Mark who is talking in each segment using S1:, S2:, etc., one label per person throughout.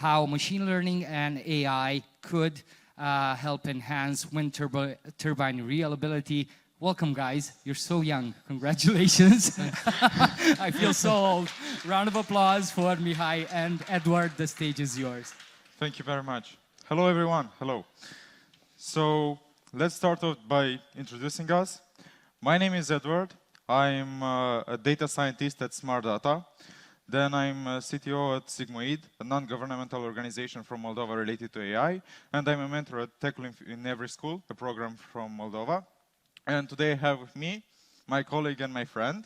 S1: how machine learning and AI could help enhance wind turbine reliability. Welcome, guys. You're so young. Congratulations. I feel so old. Round of applause for Mihai and Eduard. The stage is yours.
S2: Thank you very much. Hello, everyone. Hello. So let's start off by introducing us. My name is Eduard. I'm a data scientist at SmartData. Then I'm a CTO at Sigmoid, a non-governmental organization from Moldova related to AI. And I'm a mentor at Techul in Every School, a program from Moldova. And today I have with me my colleague and my friend.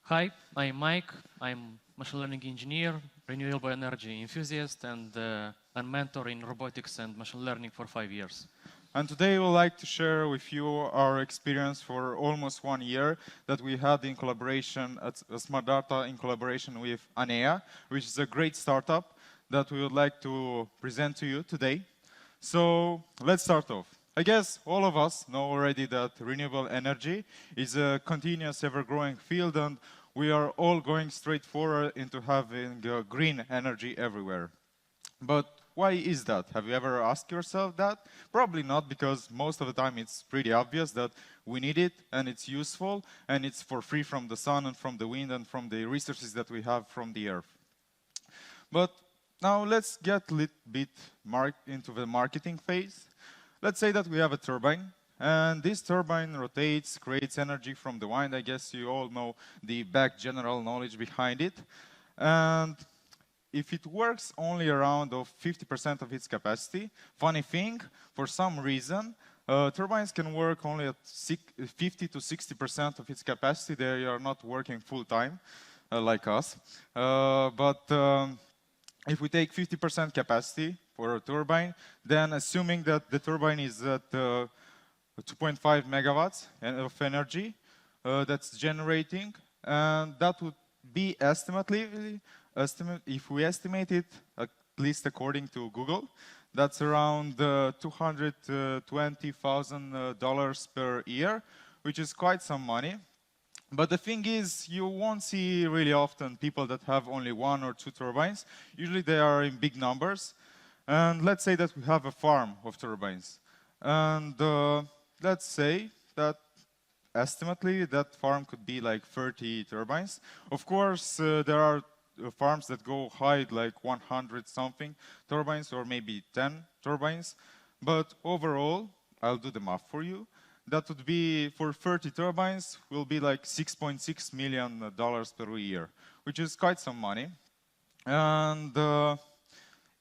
S3: Hi, I'm Mike. I'm machine learning engineer, renewable energy enthusiast, and a mentor in robotics and machine learning for 5 years.
S2: And today we'd like to share with you our experience for almost 1 year that we had in collaboration at SmartData in collaboration with ANEA, which is a great startup that we would like to present to you today. So let's start off. I guess all of us know already that renewable energy is a continuous, ever-growing field, and we are all going straight forward into having green energy everywhere. But why is that? Have you ever asked yourself that? Probably not, because most of the time it's pretty obvious that we need it, and it's useful, and it's for free from the sun and from the wind and from the resources that we have from the earth. But now let's get a little bit into the marketing phase. Let's say that we have a turbine, and this turbine rotates, creates energy from the wind. I guess you all know the back general knowledge behind it. And if it works only around 50% of its capacity, funny thing, for some reason, turbines can work only at 50 to 60% of its capacity. They are not working full time, like us. If we take 50% capacity for a turbine, then assuming that the turbine is at 2.5 megawatts of energy that's generating, and that would be if we estimate it, at least according to Google, that's around $220,000 per year, which is quite some money. But the thing is, you won't see really often people that have only 1 or 2 turbines. Usually they are in big numbers. And let's say that we have a farm of turbines. And let's say that estimately that farm could be like 30 turbines. Of course, there are farms that go high, like 100 something turbines or maybe 10 turbines. But overall, I'll do the math for you. That would be, for 30 turbines, will be like $6.6 million per year, which is quite some money. And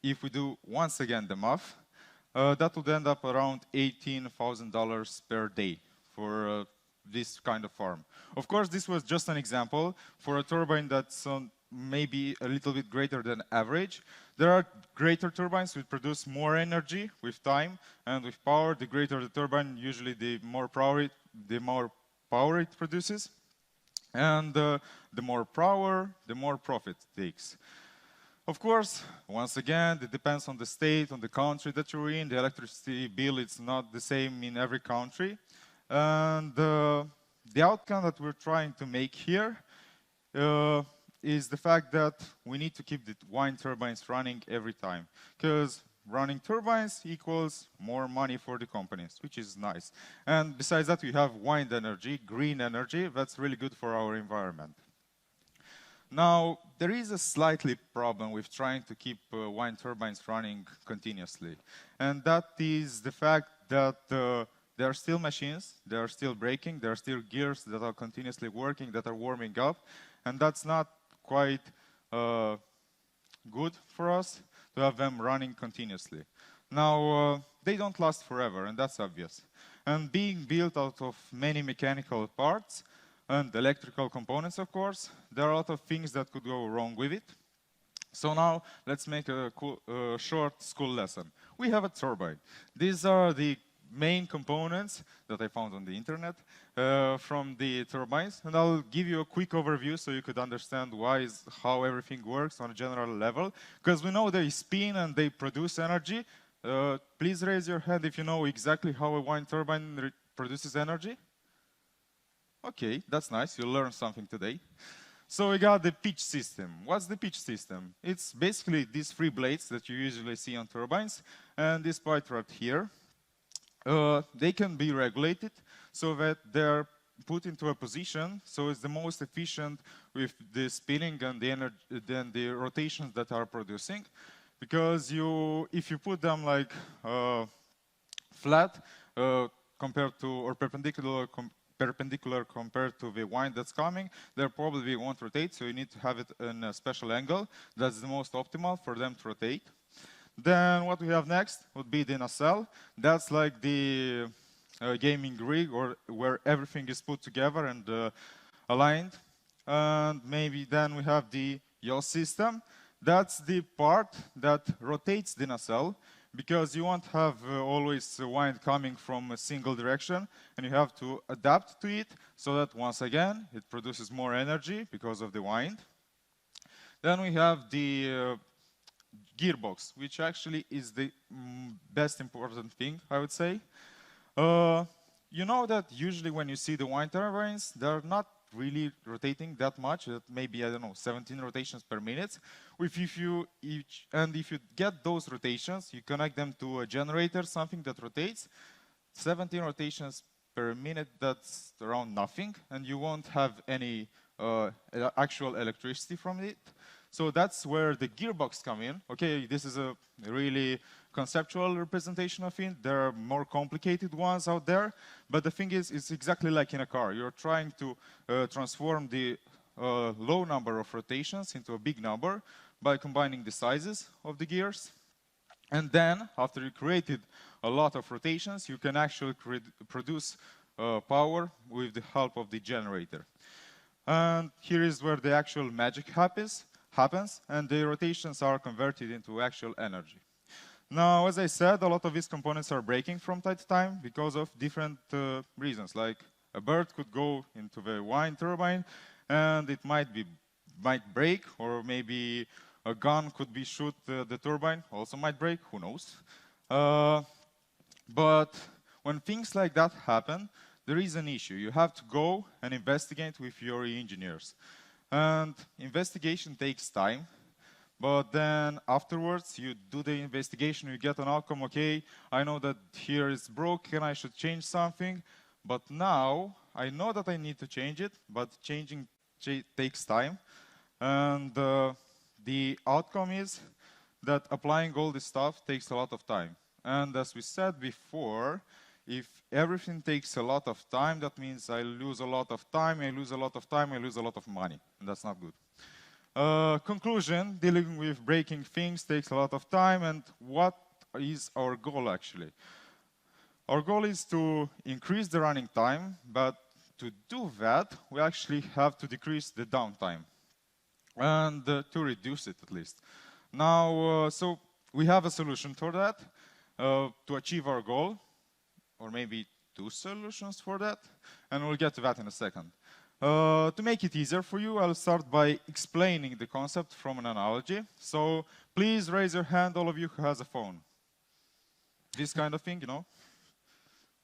S2: if we do once again the math, that would end up around $18,000 per day for this kind of farm. Of course, this was just an example for a turbine that's maybe a little bit greater than average. There are greater turbines which produce more energy with time and with power. The greater the turbine, usually the more power it produces. And the more power, the more profit it takes. Of course, once again, it depends on the state, on the country that you're in. The electricity bill is not the same in every country. And the outcome that we're trying to make here is the fact that we need to keep the wind turbines running every time, because running turbines equals more money for the companies, which is nice. And besides that, we have wind energy, green energy, that's really good for our environment. Now, there is a slightly problem with trying to keep wind turbines running continuously, and that is the fact that there are still machines, they are still braking, there are still gears that are continuously working, that are warming up, and that's not quite good for us to have them running continuously. Now, they don't last forever, and that's obvious. And being built out of many mechanical parts and electrical components, of course, there are a lot of things that could go wrong with it. So now, let's make a short school lesson. We have a turbine. These are the main components that I found on the internet from the turbines, and I'll give you a quick overview so you could understand how everything works on a general level, because we know they spin and they produce energy. Please raise your hand if you know exactly how a wind turbine produces energy. Okay, that's nice, you learned something today. So we got the pitch system. What's the pitch system? It's basically these three blades that you usually see on turbines, and this part right here. They can be regulated so that they're put into a position so it's the most efficient with the spinning and the energy, then the rotations that are producing. Because if you put them like flat compared to, or perpendicular compared to the wind that's coming, they probably won't rotate, so you need to have it in a special angle. That's the most optimal for them to rotate. Then what we have next would be the nacelle. That's like the gaming rig, or where everything is put together and aligned. And maybe then we have the yaw system. That's the part that rotates the nacelle, because you won't have always wind coming from a single direction, and you have to adapt to it so that once again it produces more energy because of the wind. Then we have the gearbox, which actually is the best important thing, I would say. You know that usually when you see the wind turbines, they're not really rotating that much, maybe, I don't know, 17 rotations per minute. If you get those rotations, you connect them to a generator, something that rotates, 17 rotations per minute, that's around nothing, and you won't have any actual electricity from it. So that's where the gearbox come in. Okay, this is a really conceptual representation of it. There are more complicated ones out there, but the thing is, it's exactly like in a car. You're trying to transform the low number of rotations into a big number by combining the sizes of the gears. And then, after you created a lot of rotations, you can actually produce power with the help of the generator. And here is where the actual magic happens, and the rotations are converted into actual energy. Now, as I said, a lot of these components are breaking from time to time because of different reasons. Like a bird could go into the wind turbine and it might break, or maybe a gun could be shoot the turbine, also might break, who knows. But when things like that happen, there is an issue. You have to go and investigate with your engineers. And investigation takes time, but then afterwards you do the investigation, you get an outcome, okay, I know that here is broken, I should change something, but now I know that I need to change it, but changing takes time. And the outcome is that applying all this stuff takes a lot of time. And as we said before, if everything takes a lot of time, that means I lose a lot of time, I lose a lot of time, I lose a lot of money, and that's not good. Conclusion, dealing with breaking things takes a lot of time, and what is our goal actually? Our goal is to increase the running time, but to do that, we actually have to decrease the downtime, and to reduce it at least. Now, so we have a solution for that, to achieve our goal, or maybe two solutions for that, and we'll get to that in a second. To make it easier for you, I'll start by explaining the concept from an analogy. So please raise your hand, all of you who has a phone. This kind of thing, you know?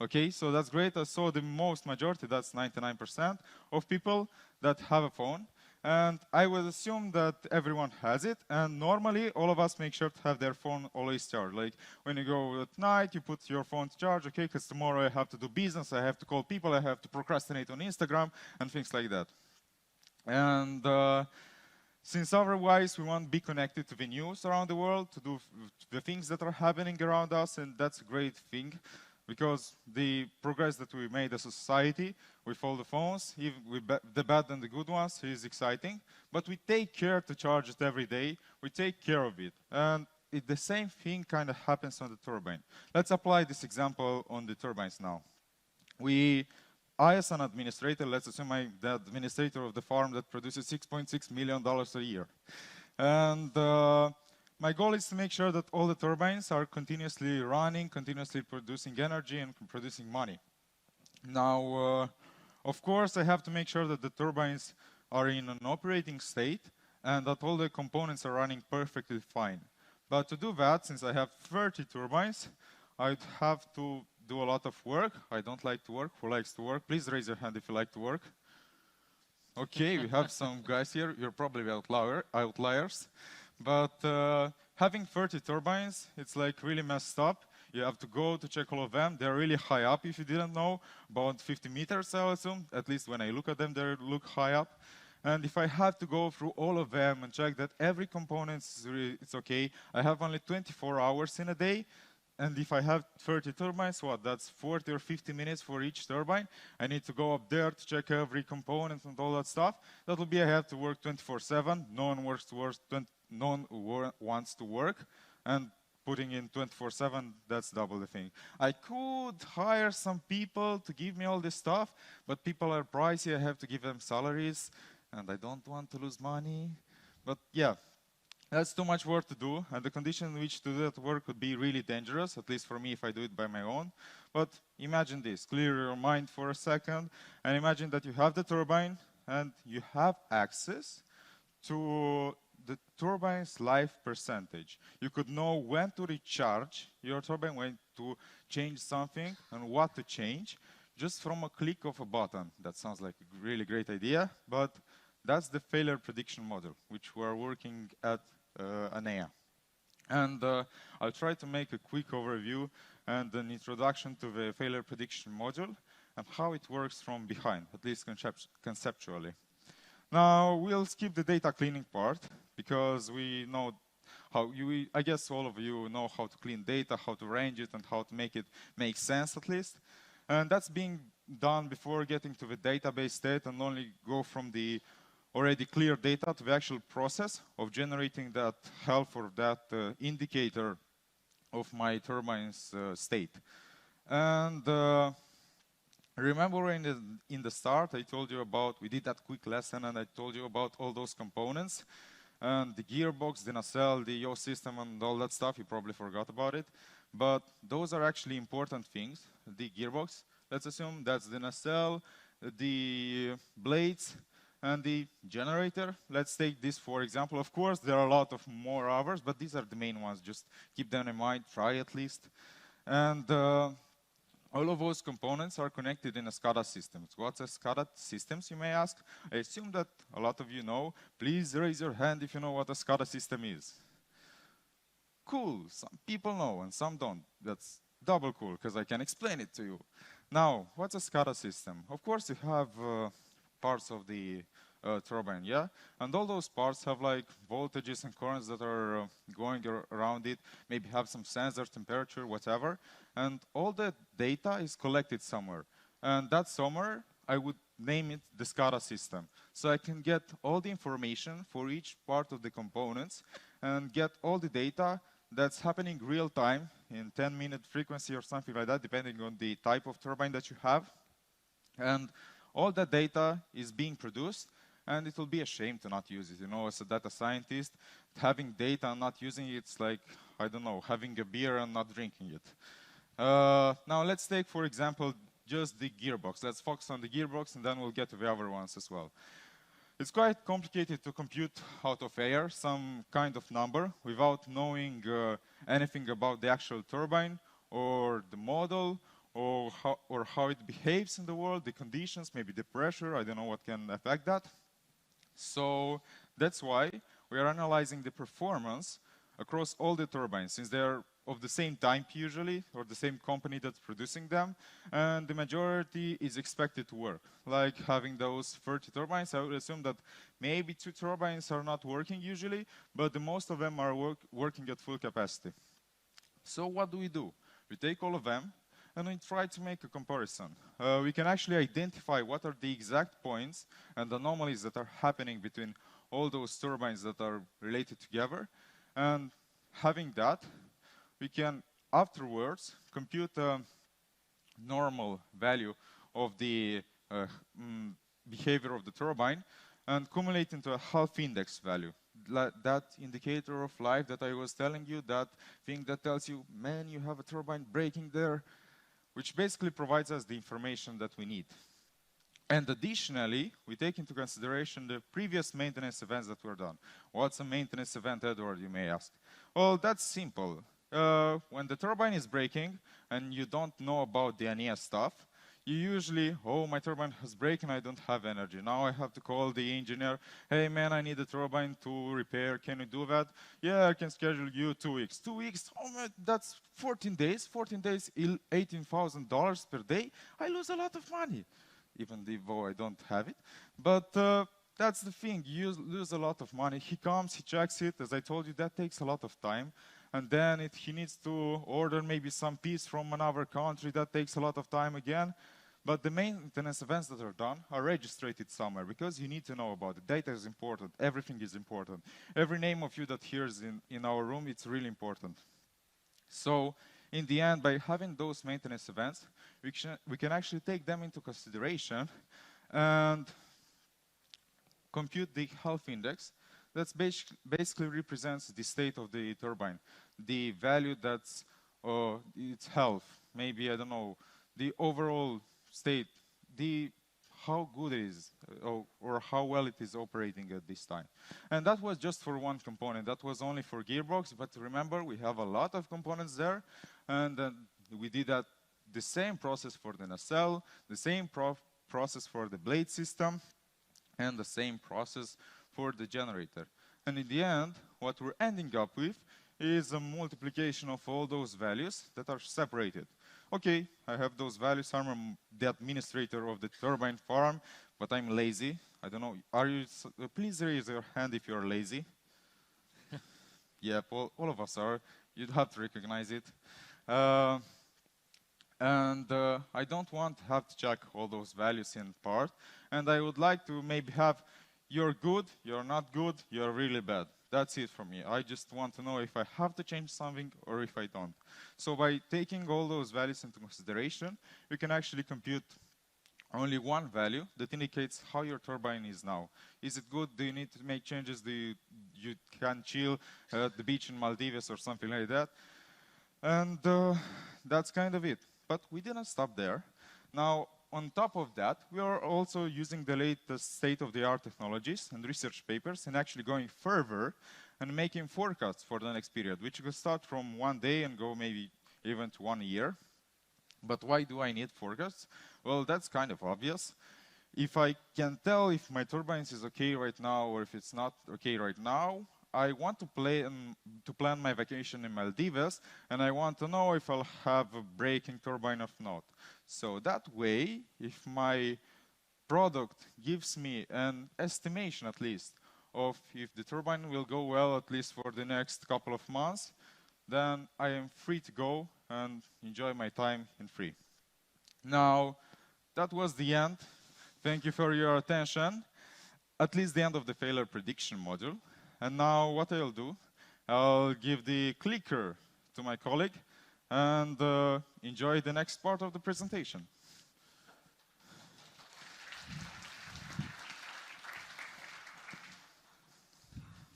S2: Okay, so that's great. I saw the most majority, that's 99% of people that have a phone. And I would assume that everyone has it, and normally all of us make sure to have their phone always charged. Like when you go at night, you put your phone to charge, okay, because tomorrow I have to do business, I have to call people, I have to procrastinate on Instagram, and things like that. And since otherwise we won't be connected to the news around the world, to do the things that are happening around us, and that's a great thing, because the progress that we made as a society with all the phones, even with the bad and the good ones, is exciting. But we take care to charge it every day. We take care of it. And the same thing kind of happens on the turbine. Let's apply this example on the turbines now. I, as an administrator, let's assume I'm the administrator of the farm that produces $6.6 million a year. And my goal is to make sure that all the turbines are continuously running, continuously producing energy and producing money. Now, of course, I have to make sure that the turbines are in an operating state and that all the components are running perfectly fine. But to do that, since I have 30 turbines, I'd have to do a lot of work. I don't like to work. Who likes to work? Please raise your hand if you like to work. Okay, we have some guys here. You're probably outliers. But having 30 turbines, it's like really messed up. You have to go to check all of them. They're really high up, if you didn't know, about 50 meters, I assume. At least when I look at them, they look high up. And if I have to go through all of them and check that every component is it's okay, I have only 24 hours in a day. And if I have 30 turbines, what? That's 40 or 50 minutes for each turbine. I need to go up there to check every component and all that stuff. That will be I have to work 24/7. No one wants to work. And putting in 24/7, that's double the thing. I could hire some people to give me all this stuff, but people are pricey. I have to give them salaries, and I don't want to lose money. But yeah. That's too much work to do, and the condition in which to do that work would be really dangerous, at least for me if I do it by my own. But imagine this, clear your mind for a second, and imagine that you have the turbine, and you have access to the turbine's life percentage. You could know when to recharge your turbine, when to change something, and what to change, just from a click of a button. That sounds like a really great idea, but that's the failure prediction model, which we're working at ANEA. And I'll try to make a quick overview and an introduction to the failure prediction module and how it works from behind, at least conceptually. Now, we'll skip the data cleaning part because we know how I guess all of you know how to clean data, how to range it, and how to make it make sense at least. And that's being done before getting to the database state and only go from the already clear data to the actual process of generating that health or that indicator of my turbine's state. And remember in the start I told you about, we did that quick lesson and I told you about all those components and the gearbox, the nacelle, the yaw system and all that stuff. You probably forgot about it. But those are actually important things. The gearbox, let's assume that's the nacelle, the blades, and the generator. Let's take this for example. Of course, there are a lot of more others, but these are the main ones. Just keep them in mind, try at least. And all of those components are connected in a SCADA system. What's a SCADA system, you may ask? I assume that a lot of you know. Please raise your hand if you know what a SCADA system is. Cool, some people know and some don't. That's double cool, because I can explain it to you. Now, what's a SCADA system? Of course, you have parts of the turbine, yeah? And all those parts have like voltages and currents that are going around it, maybe have some sensor, temperature, whatever. And all that data is collected somewhere. And that somewhere, I would name it the SCADA system. So I can get all the information for each part of the components and get all the data that's happening real time in 10-minute frequency or something like that, depending on the type of turbine that you have. And all that data is being produced, and it will be a shame to not use it. You know, as a data scientist, having data and not using it, it's like, I don't know, having a beer and not drinking it. Now, let's take, for example, just the gearbox. Let's focus on the gearbox, and then we'll get to the other ones as well. It's quite complicated to compute out of air some kind of number without knowing anything about the actual turbine or the model or how it behaves in the world, the conditions, maybe the pressure. I don't know what can affect that. So that's why we are analyzing the performance across all the turbines, since they're of the same type usually, or the same company that's producing them, and the majority is expected to work. Like having those 30 turbines, I would assume that maybe 2 turbines are not working usually, but the most of them are working at full capacity. So what do? We take all of them, and we try to make a comparison. We can actually identify what are the exact points and anomalies that are happening between all those turbines that are related together, and having that, we can afterwards compute a normal value of the behavior of the turbine and accumulate into a health index value. That indicator of life that I was telling you, that thing that tells you, man, you have a turbine breaking there, which basically provides us the information that we need. And additionally, we take into consideration the previous maintenance events that were done. What's a maintenance event, Eduard, you may ask? Well, that's simple. When the turbine is breaking and you don't know about the ANEA stuff, you usually, oh, my turbine has broken, I don't have energy. Now I have to call the engineer, hey man, I need a turbine to repair, can you do that? Yeah, I can schedule you 2 weeks. 2 weeks, oh man, that's 14 days, $18,000 per day. I lose a lot of money, even though I don't have it. But that's the thing, you lose a lot of money. He comes, he checks it, as I told you, that takes a lot of time. And then he needs to order maybe some piece from another country, that takes a lot of time again. But the maintenance events that are done are registered somewhere, because you need to know about it. Data is important, everything is important. Every name of you that hears in our room, it's really important. So in the end, by having those maintenance events, we can actually take them into consideration and compute the health index that basically represents the state of the turbine, the value that's its health, maybe, I don't know, the overall state, how good it is, or how well it is operating at this time. And that was just for one component. That was only for gearbox, but remember, we have a lot of components there, and we did the same process for the nacelle, the same process for the blade system, and the same process for the generator. And in the end, what we're ending up with is a multiplication of all those values that are separated. Okay, I have those values, I'm the administrator of the turbine farm, but I'm lazy. I don't know, please raise your hand if you're lazy. Yeah, all of us are. You'd have to recognize it. I don't want to have to check all those values in part. And I would like to maybe have, you're good, you're not good, you're really bad. That's it for me. I just want to know if I have to change something or if I don't. So by taking all those values into consideration, we can actually compute only one value that indicates how your turbine is now. Is it good? Do you need to make changes? You can chill at the beach in Maldives or something like that? And that's kind of it. But we didn't stop there. Now, on top of that, we are also using the latest state-of-the-art technologies and research papers and actually going further and making forecasts for the next period, which will start from 1 day and go maybe even to 1 year. But why do I need forecasts? Well, that's kind of obvious. If I can tell if my turbines is okay right now or if it's not okay right now, I want to plan my vacation in Maldives, and I want to know if I'll have a breaking turbine or not. So that way, if my product gives me an estimation at least of if the turbine will go well at least for the next couple of months, then I am free to go and enjoy my time in free. Now, that was the end. Thank you for your attention. At least the end of the failure prediction module. And now what I'll do, I'll give the clicker to my colleague and enjoy the next part of the presentation.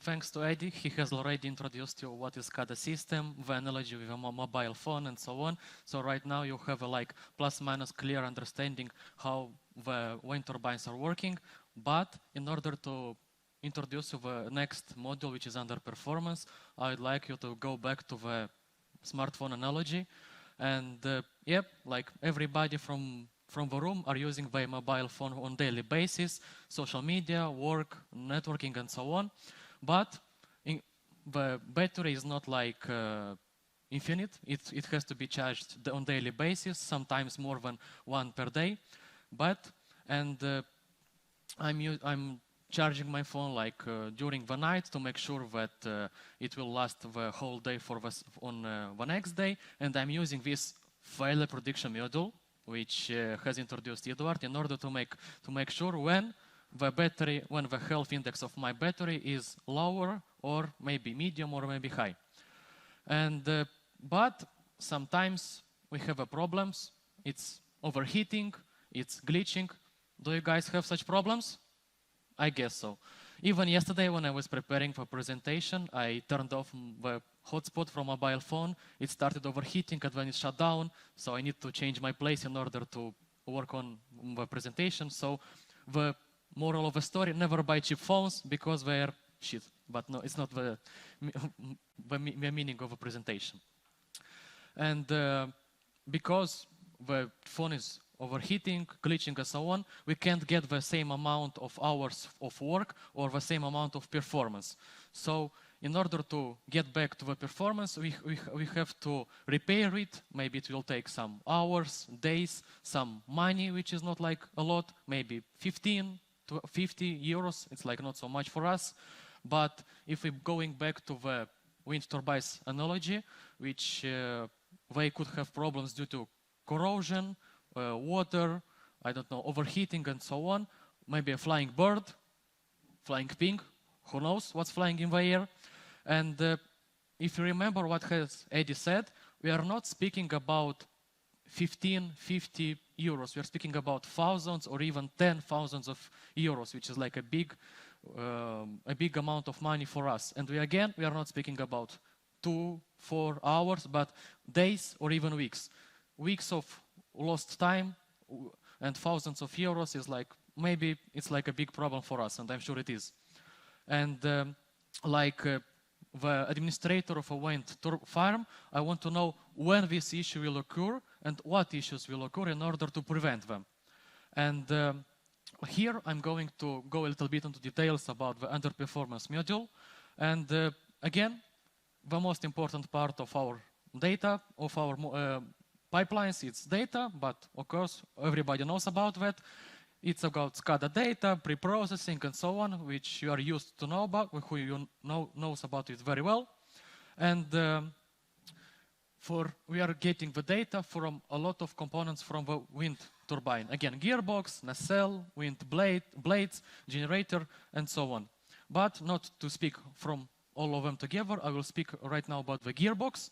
S3: Thanks to Eddie, he has already introduced you what is SCADA system, the analogy with a mobile phone and so on. So right now you have a like plus minus clear understanding how the wind turbines are working. But in order to introduce you the next module, which is Underperformance, I'd like you to go back to the smartphone analogy. And yep, like everybody from the room are using the mobile phone on daily basis, social media, work, networking, and so on. But the battery is not like infinite. It has to be charged on daily basis, sometimes more than one per day. I'm charging my phone like during the night to make sure that it will last the whole day on the next day. And I'm using this failure prediction module, which has introduced Eduard, in order to make sure when the health index of my battery is lower or maybe medium or maybe high. And but sometimes we have problems. It's overheating, it's glitching. Do you guys have such problems? I guess so. Even yesterday when I was preparing for presentation, I turned off the hotspot from mobile phone. It started overheating and then it shut down. So I need to change my place in order to work on the presentation. So the moral of the story, never buy cheap phones because they're shit. But no, it's not the meaning of a presentation. And because the phone is overheating, glitching, and so on, we can't get the same amount of hours of work or the same amount of performance. So in order to get back to the performance, we have to repair it. Maybe it will take some hours, days, some money, which is not like a lot, maybe 15 to 50 euros. It's like not so much for us. But if we're going back to the wind turbines analogy, which they could have problems due to corrosion, water, I don't know, overheating and so on. Maybe a flying bird, flying pig, who knows what's flying in the air. And if you remember what has Eddie said, we are not speaking about 15, 50 euros. We are speaking about thousands or even 10,000s of euros, which is like a big amount of money for us. And we are not speaking about 2-4 hours, but days or even weeks. Weeks of lost time and thousands of euros is like, maybe it's like a big problem for us, and I'm sure it is. And the administrator of a wind farm, I want to know when this issue will occur and what issues will occur in order to prevent them. And here I'm going to go a little bit into details about the underperformance module. And again, the most important part of our data, of our pipelines, it's data, but of course everybody knows about that. It's about SCADA data, pre-processing, and so on, which you are used to know about, who you knows about it very well. And we are getting the data from a lot of components from the wind turbine. Again, gearbox, nacelle, wind blades, generator, and so on. But not to speak from all of them together, I will speak right now about the gearbox.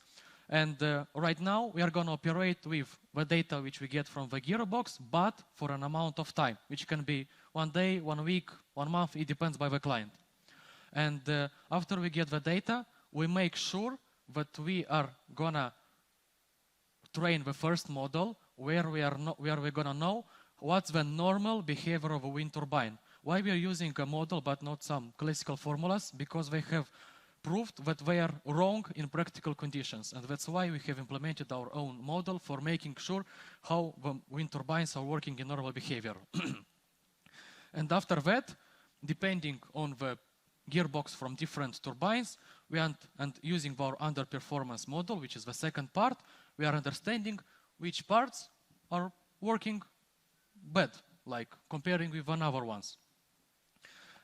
S3: And right now, we are going to operate with the data which we get from the gearbox, but for an amount of time, which can be 1 day, 1 week, 1 month, it depends by the client. And after we get the data, we make sure that we are going to train the first model where we're going to know what's the normal behavior of a wind turbine. Why we are using a model but not some classical formulas? Because they have proved that they are wrong in practical conditions, and that's why we have implemented our own model for making sure how the wind turbines are working in normal behavior. And after that, depending on the gearbox from different turbines, and using our underperformance model, which is the second part, we are understanding which parts are working bad, like comparing with another ones.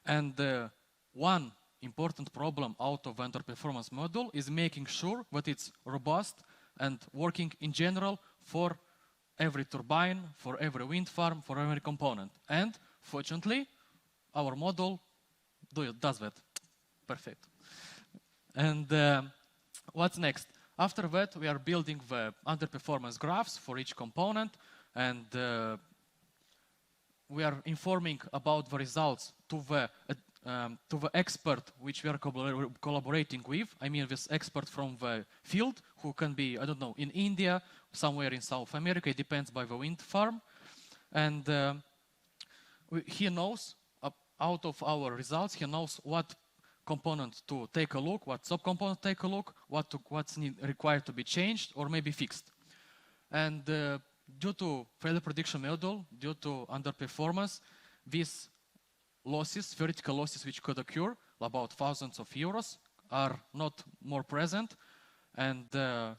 S3: And one important problem out of underperformance model is making sure that it's robust and working in general for every turbine, for every wind farm, for every component. And fortunately, our model does that. Perfect. And what's next? After that, we are building the underperformance graphs for each component, and we are informing about the results to the expert which we are collaborating with. I mean, this expert from the field who can be, I don't know, in India, somewhere in South America, it depends by the wind farm. And he knows, out of our results, he knows what component to take a look, what subcomponent to take a look, what's required to be changed or maybe fixed. And due to failure prediction model, due to underperformance, these losses, theoretical losses which could occur, about thousands of euros, are not more present. And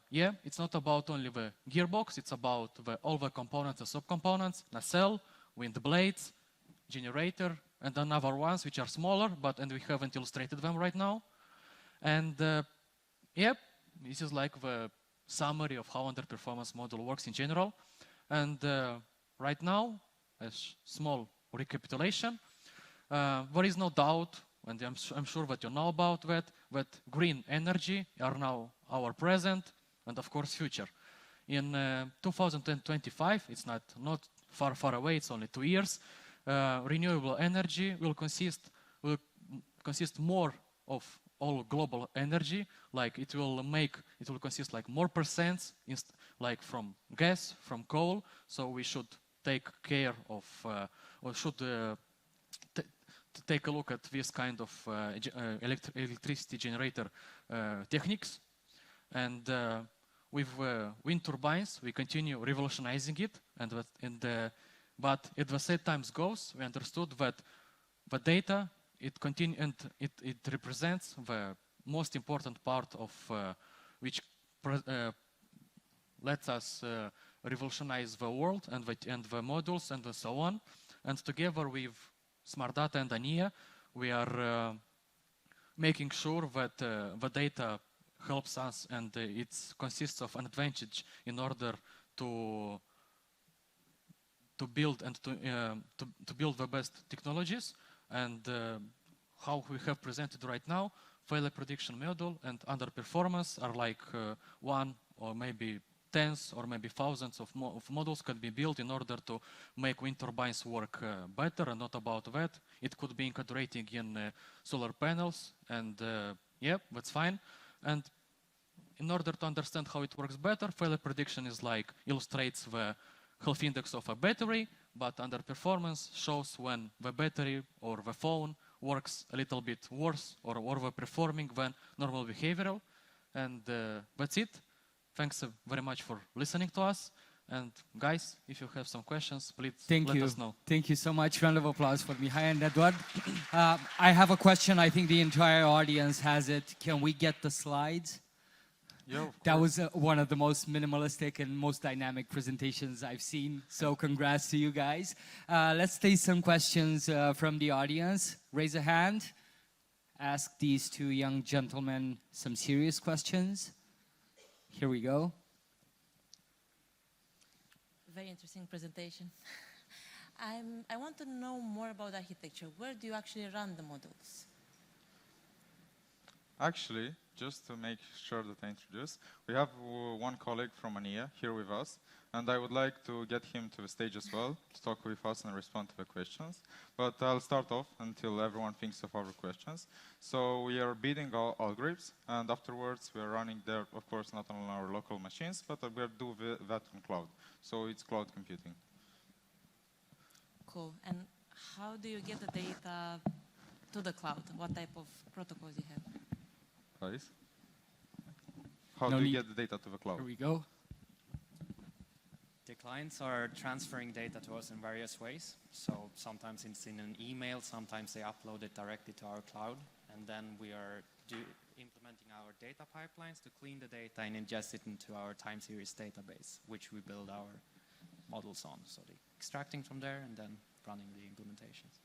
S3: yeah, it's not about only the gearbox, it's about all the components and subcomponents, nacelle, wind blades, generator, and another ones which are smaller, and we haven't illustrated them right now. And yeah, this is like the summary of how underperformance model works in general. And right now, a small recapitulation. There is no doubt, and I'm sure that you know about that green energy are now our present and of course future. In 2025, it's not far away, it's only 2 years, renewable energy will consist more of all global energy, like it will consist like more percents like from gas, from coal, so we should take care of, or should take a look at this kind of electricity generator techniques. And with wind turbines, we continue revolutionizing it, but at the same time goes, we understood that the data, it represents the most important part of which lets us revolutionize the world and the modules and so on. And together with SmartData and ANIA, we are making sure that the data helps us, and it consists of an advantage in order to build and to build the best technologies. And how we have presented right now, failure prediction module and underperformance are like one or maybe tens or maybe thousands of models can be built in order to make wind turbines work better, and not about that. It could be integrating in solar panels, and yeah, that's fine. And in order to understand how it works better, failure prediction is like illustrates the health index of a battery, but underperformance shows when the battery or the phone works a little bit worse or overperforming than normal behavioral. And that's it. Thanks very much for listening to us. And guys, if you have some questions, please let us know.
S1: Thank you so much. Round of applause for Mihai and Eduard. I have a question. I think the entire audience has it. Can we get the slides?
S2: Yeah,
S1: that was one of the most minimalistic and most dynamic presentations I've seen. So congrats to you guys. Let's take some questions from the audience. Raise a hand. Ask these two young gentlemen some serious questions. Here we go.
S4: Very interesting presentation. I want to know more about architecture. Where do you actually run the models?
S2: Actually, just to make sure that I introduce, we have one colleague from ANIA here with us, and I would like to get him to the stage as well to talk with us and respond to the questions. But I'll start off until everyone thinks of our questions. So we are building our algorithms, and afterwards we are running there, of course, not on our local machines, but we do that on cloud. So it's cloud computing.
S4: Cool. And how do you get the data to the cloud? What type of protocols you have?
S2: How do you get the data to the cloud?
S1: Here we go.
S5: The clients are transferring data to us in various ways. So sometimes it's in an email, sometimes they upload it directly to our cloud, and then we are implementing our data pipelines to clean the data and ingest it into our time series database, which we build our models on. So they're extracting from there and then running the implementations.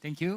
S1: Thank you.